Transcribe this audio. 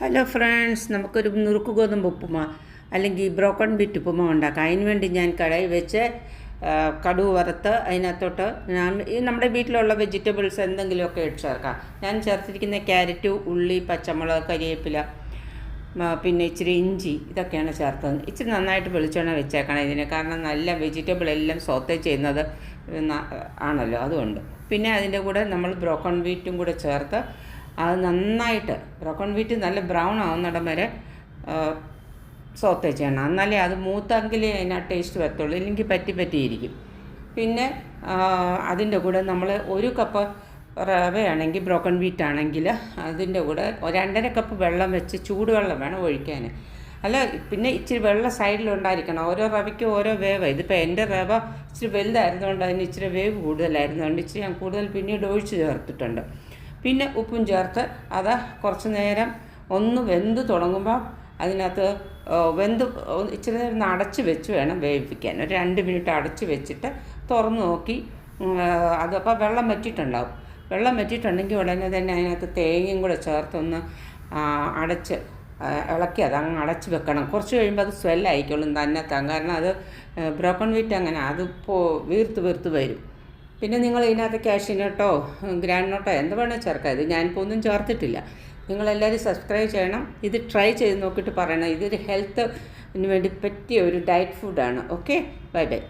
Hello friends, നമുക്കൊരു നുറുക്ക് ഗോതമ്പ് ഉപ്പുമ അല്ലെങ്കിൽ ബ്രോക്കൺ ബീറ്റ് ഉപ്പുമ ഉണ്ടാക്കാം. അതിന് വേണ്ടി ഞാൻ കടായി വെച്ച് കടുക് വറുത്ത് അതിനകത്തോട്ട് നമ്മുടെ വീട്ടിലുള്ള വെജിറ്റബിൾസ് എന്തെങ്കിലുമൊക്കെ ഇട്ട് ചേർക്കാം. ഞാൻ ചേർത്തിരിക്കുന്ന ക്യാരറ്റ്, ഉള്ളി, പച്ചമുളക്, കരിവേപ്പില, പിന്നെ ഇച്ചിരി ഇഞ്ചി, ഇതൊക്കെയാണ് ചേർത്തത്. ഇച്ചിരി നന്നായിട്ട് വെളിച്ചെണ്ണ വെച്ചേക്കണം ഇതിന്, കാരണം നല്ല വെജിറ്റബിൾ എല്ലാം സോത്തേ ചെയ്യുന്നത് ആണല്ലോ, അതുകൊണ്ട്. പിന്നെ അതിൻ്റെ കൂടെ നമ്മൾ ബ്രോക്കൺ ബീറ്റും കൂടെ ചേർത്ത് അത് നന്നായിട്ട് ബ്രോക്കൺ വീറ്റ് നല്ല ബ്രൗൺ ആവുന്നിടം വരെ സോത്തേ ചെയ്യണം. എന്നാലേ അത് മൂത്തെങ്കിലേ അതിന് ടേസ്റ്റ് വരത്തുള്ളൂ, ഇല്ലെങ്കിൽ പറ്റിയിരിക്കും. പിന്നെ അതിൻ്റെ കൂടെ നമ്മൾ 1 കപ്പ് റവയാണെങ്കിൽ ബ്രോക്കൺ വീറ്റ് ആണെങ്കിൽ അതിൻ്റെ കൂടെ 2.5 കപ്പ് വെള്ളം വെച്ച് ചൂടുവെള്ളം വേണം ഒഴിക്കാൻ. അല്ല, പിന്നെ ഇച്ചിരി വെള്ളം സൈഡിലുണ്ടായിരിക്കണം. ഓരോ റവയ്ക്കും ഓരോ വേവ്. ഇതിപ്പോൾ എൻ്റെ റവ ഇച്ചിരി വലുതായിരുന്നുകൊണ്ട് അതിന് ഇച്ചിരി വേവ് കൂടുതലായിരുന്നുകൊണ്ട് ഇച്ചിരി ഞാൻ കൂടുതൽ പിന്നീട് ഒഴിച്ച് ചേർത്തിട്ടുണ്ട്. പിന്നെ ഉപ്പും ചേർത്ത് അത് കുറച്ച് നേരം ഒന്ന് വെന്ത് തുടങ്ങുമ്പോൾ അതിനകത്ത് ഇച്ചിരി നേരം അടച്ച് വെച്ച് വേണം വേവിപ്പിക്കാൻ. ഒരു 2 മിനിറ്റ് അടച്ച് വെച്ചിട്ട് തുറന്ന് നോക്കി അതപ്പോൾ വെള്ളം വറ്റിയിട്ടുണ്ടാവും. വെള്ളം വറ്റിയിട്ടുണ്ടെങ്കിൽ ഉടനെ തന്നെ അതിനകത്ത് തേങ്ങയും കൂടെ ചേർത്തൊന്ന് അടച്ച് ഇളക്കി അതങ്ങ് അടച്ച് വെക്കണം. കുറച്ച് കഴിയുമ്പോൾ അത് സ്വെല്ലായിക്കോളും തന്നെത്താൻ. കാരണം അത് ബ്രോക്കൺ വീറ്റ് അങ്ങനെ അത് വീർത്ത് വരും. പിന്നെ നിങ്ങൾ ഇതിനകത്ത് കാഷ്യൂനട്ടോ ഗ്രാൻഡ്നട്ടോ എന്ത് വേണമെങ്കിൽ ചേർക്കാം. ഇത് ഞാനിപ്പോൾ ഒന്നും ചേർത്തിട്ടില്ല. നിങ്ങളെല്ലാവരും സബ്സ്ക്രൈബ് ചെയ്യണം. ഇത് ട്രൈ ചെയ്ത് നോക്കിയിട്ട് പറയണം. ഇതൊരു ഹെൽത്തിന് വേണ്ടി പറ്റിയ ഒരു ഡയറ്റ് ഫുഡാണ്. Okay, bye bye.